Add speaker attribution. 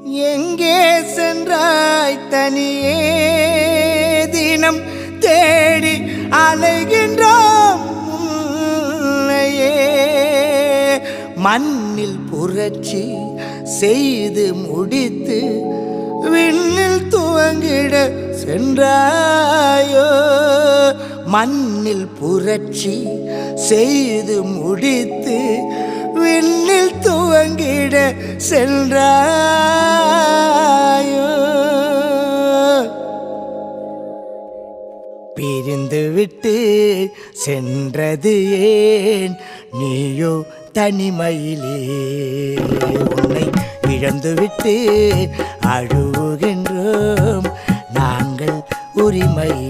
Speaker 1: எங்கே சென்றாய் தனியே தினம் தேடி அலைகின்றோம் உன்னையே. மண்ணில் புரட்சி செய்து முடித்து விண்ணில் துவங்கிட சென்றாயோ. மண்ணில் புரட்சி செய்து முடித்து விண்ணில் துவங்கிட சென்றாயோ. பிரிந்து விட்டு சென்றது ஏன் நீயோ தனிமையிலே. உன்னை இழந்துவிட்டு அழுகின்றோம் நாங்கள் உரிமையிலே.